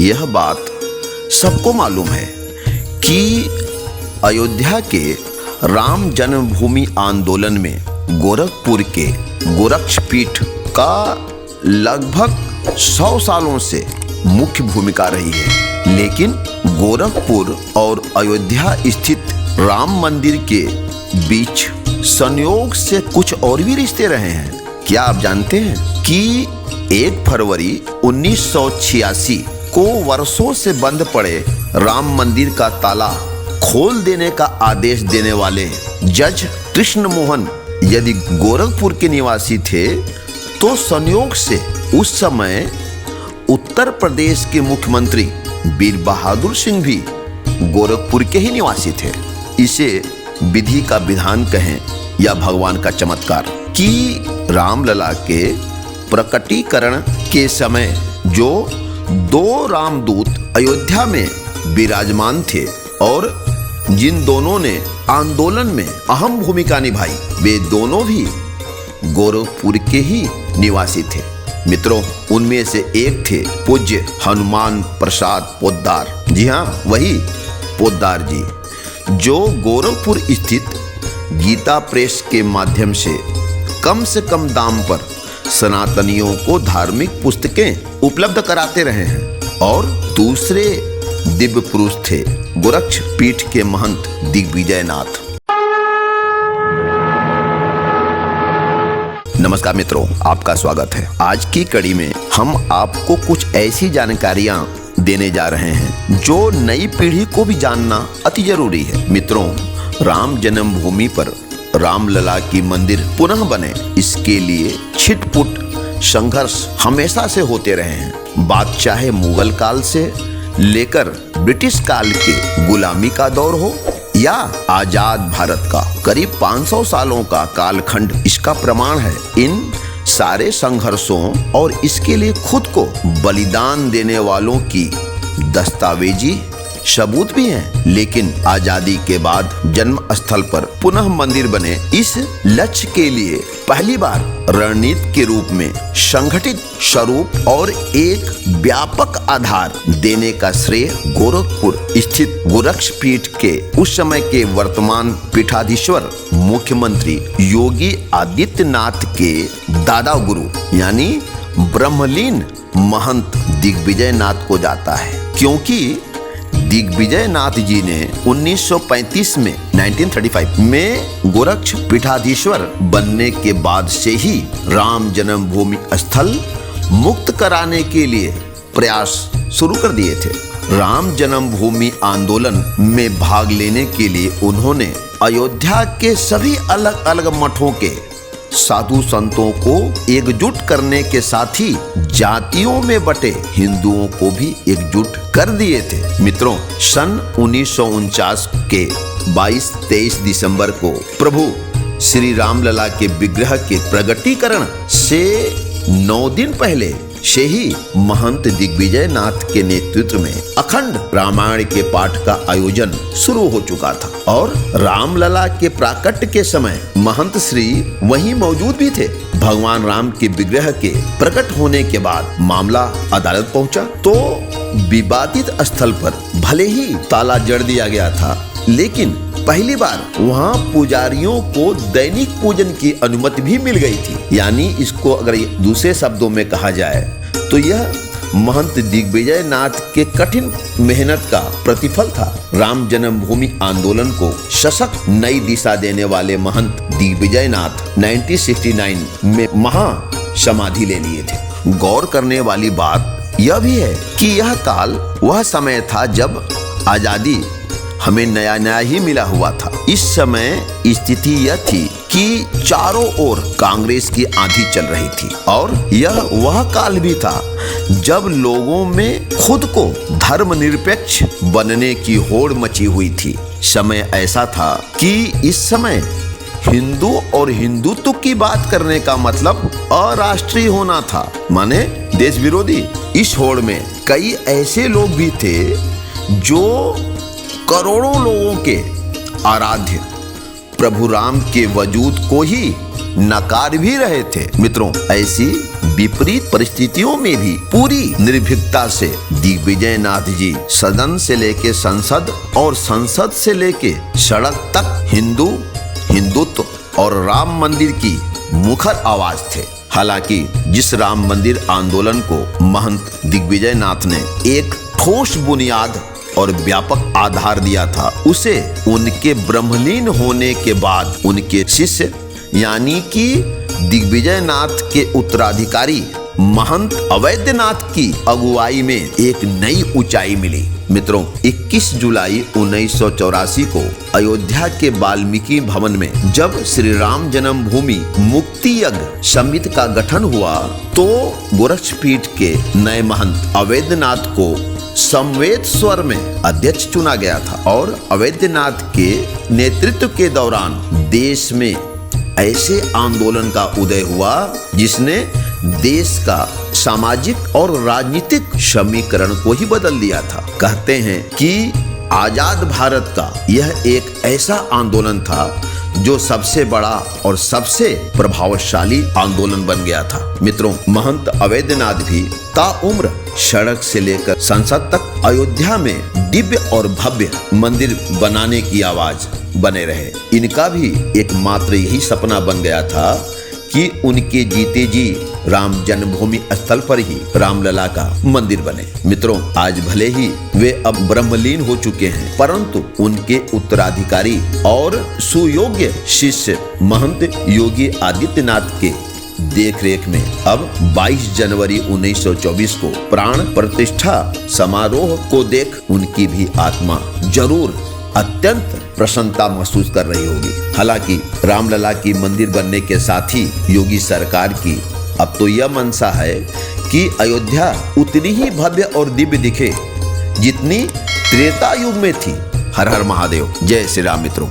यह बात सबको मालूम है कि अयोध्या के राम जन्मभूमि आंदोलन में गोरखपुर के गोरक्षपीठ का लगभग 100 सालों से मुख्य भूमिका रही है। लेकिन गोरखपुर और अयोध्या स्थित राम मंदिर के बीच संयोग से कुछ और भी रिश्ते रहे हैं। क्या आप जानते हैं कि 1 फरवरी 1986 को वर्षों से बंद पड़े राम मंदिर का ताला खोल देने का आदेश देने वाले जज कृष्ण मोहन यदि गोरखपुर के निवासी थे, तो संयोग से उस समय उत्तर प्रदेश के मुख्यमंत्री वीर बहादुर सिंह भी गोरखपुर के ही निवासी थे। इसे विधि का विधान कहें या भगवान का चमत्कार कि रामलला के प्रकटीकरण के समय जो 2 रामदूत अयोध्या में विराजमान थे और जिन दोनों ने आंदोलन में अहम भूमिका निभाई, वे दोनों भी गोरखपुर के ही निवासी थे। मित्रों, उनमें से एक थे पूज्य हनुमान प्रसाद पोद्दार। जी हाँ, वही पोद्दार जी, जो गोरखपुर स्थित गीता प्रेस के माध्यम से कम दाम पर सनातनियों को धार्मिक पुस्तकें उपलब्ध कराते रहे हैं। और दूसरे दिव्य पुरुष थे गोरक्षपीठ के महंत दिग्विजयनाथ। नमस्कार मित्रों, आपका स्वागत है। आज की कड़ी में हम आपको कुछ ऐसी जानकारियां देने जा रहे हैं जो नई पीढ़ी को भी जानना अति जरूरी है। मित्रों, राम जन्मभूमि पर रामलला की मंदिर पुनः बने, इसके लिए छिटपुट संघर्ष हमेशा से होते रहे हैं। बात चाहे मुगल काल से लेकर ब्रिटिश काल के गुलामी का दौर हो या आजाद भारत का करीब 500 सालों का कालखंड इसका प्रमाण है। इन सारे संघर्षों और इसके लिए खुद को बलिदान देने वालों की दस्तावेजी सबूत भी हैं। लेकिन आजादी के बाद जन्म स्थल पर पुनः मंदिर बने, इस लक्ष्य के लिए पहली बार रणनीति के रूप में संगठित स्वरूप और एक व्यापक आधार देने का श्रेय गोरखपुर स्थित गोरक्षपीठ के उस समय के वर्तमान पीठाधीश्वर मुख्यमंत्री योगी आदित्यनाथ के दादा गुरु यानी ब्रह्मलीन महंत दिग्विजयनाथ को जाता है। क्योंकि दिग्विजयनाथ जी ने 1935 में गोरक्ष पीठाधीश्वर बनने के बाद से ही राम जन्मभूमि स्थल मुक्त कराने के लिए प्रयास शुरू कर दिए थे। राम जन्मभूमि आंदोलन में भाग लेने के लिए उन्होंने अयोध्या के सभी अलग अलग मठों के साधु संतों को एकजुट करने के साथ ही जातियों में बटे हिंदुओं को भी एकजुट कर दिए थे। मित्रों, सन 1949 के 22-23 दिसंबर को प्रभु श्री रामलला के विग्रह के प्रगटीकरण से 9 दिन पहले से ही महंत दिग्विजयनाथ के नेतृत्व में अखंड रामायण के पाठ का आयोजन शुरू हो चुका था और रामलला के प्राकट्य के समय महंत श्री वहीं मौजूद भी थे। भगवान राम के विग्रह के प्रकट होने के बाद मामला अदालत पहुंचा तो विवादित स्थल पर भले ही ताला जड़ दिया गया था, लेकिन पहली बार वहाँ पुजारियों को दैनिक पूजन की अनुमति भी मिल गई थी। यानी इसको अगर दूसरे शब्दों में कहा जाए तो यह महंत दिग्विजयनाथ के कठिन मेहनत का प्रतिफल था। राम जन्मभूमि आंदोलन को सशक्त नई दिशा देने वाले महंत दिग्विजयनाथ 1969 में महा समाधि ले लिए थे। गौर करने वाली बात यह भी है कि यह काल वह समय था जब आजादी हमें नया ही मिला हुआ था। इस समय स्थिति यह थी कि चारों ओर कांग्रेस की आंधी चल रही थी और यह वह काल भी था जब लोगों में खुद को धर्मनिरपेक्ष बनने की होड़ मची हुई थी। समय ऐसा था कि इस समय हिंदू और हिंदुत्व की बात करने का मतलब अराष्ट्रीय होना था, माने देश विरोधी। इस होड़ में कई ऐसे लोग भी थे जो करोड़ों लोगों के आराध्य प्रभु राम के वजूद को ही नकार भी रहे थे। मित्रों, ऐसी विपरीत परिस्थितियों में भी पूरी निर्भीकता से दिग्विजय नाथ जी सदन से लेके संसद और संसद से लेके सड़क तक हिंदुत्व और राम मंदिर की मुखर आवाज थे। हालांकि जिस राम मंदिर आंदोलन को महंत दिग्विजय नाथ ने एक ठोस बुनियाद और व्यापक आधार दिया था, उसे उनके ब्रह्मलीन होने के बाद उनके शिष्य यानी कि दिग्विजय नाथ के उत्तराधिकारी महंत अवैधनाथ की अगुवाई में एक नई ऊंचाई मिली। मित्रों, 21 जुलाई 1984 को अयोध्या के वाल्मीकि भवन में जब श्री राम जन्मभूमि मुक्ति यज्ञ समिति का गठन हुआ तो गोरक्षपीठ के नए महंत अवैधनाथ को समवेत स्वर में अध्यक्ष चुना गया था और अवैधनाथ के नेतृत्व के दौरान देश में ऐसे आंदोलन का उदय हुआ जिसने देश का सामाजिक और राजनीतिक समीकरण को ही बदल दिया था। कहते हैं कि आजाद भारत का यह एक ऐसा आंदोलन था जो सबसे बड़ा और सबसे प्रभावशाली आंदोलन बन गया था। मित्रों, महंत अवैधनाथ भी ताउम्र सड़क से लेकर संसद तक अयोध्या में दिव्य और भव्य मंदिर बनाने की आवाज बने रहे। इनका भी एकमात्र यही सपना बन गया था कि उनके जीते जी राम जन्मभूमि स्थल पर ही रामलला का मंदिर बने। मित्रों, आज भले ही वे अब ब्रह्मलीन हो चुके हैं, परंतु उनके उत्तराधिकारी और सुयोग्य शिष्य महंत योगी आदित्यनाथ के देखरेख में अब 22 जनवरी 1924 को प्राण प्रतिष्ठा समारोह को देख उनकी भी आत्मा जरूर अत्यंत प्रसन्नता महसूस कर रही होगी। हालांकि रामलला की मंदिर बनने के साथ ही योगी सरकार की अब तो यह मंशा है कि अयोध्या उतनी ही भव्य और दिव्य दिखे जितनी त्रेता युग में थी। हर हर महादेव। जय श्री राम। मित्रों।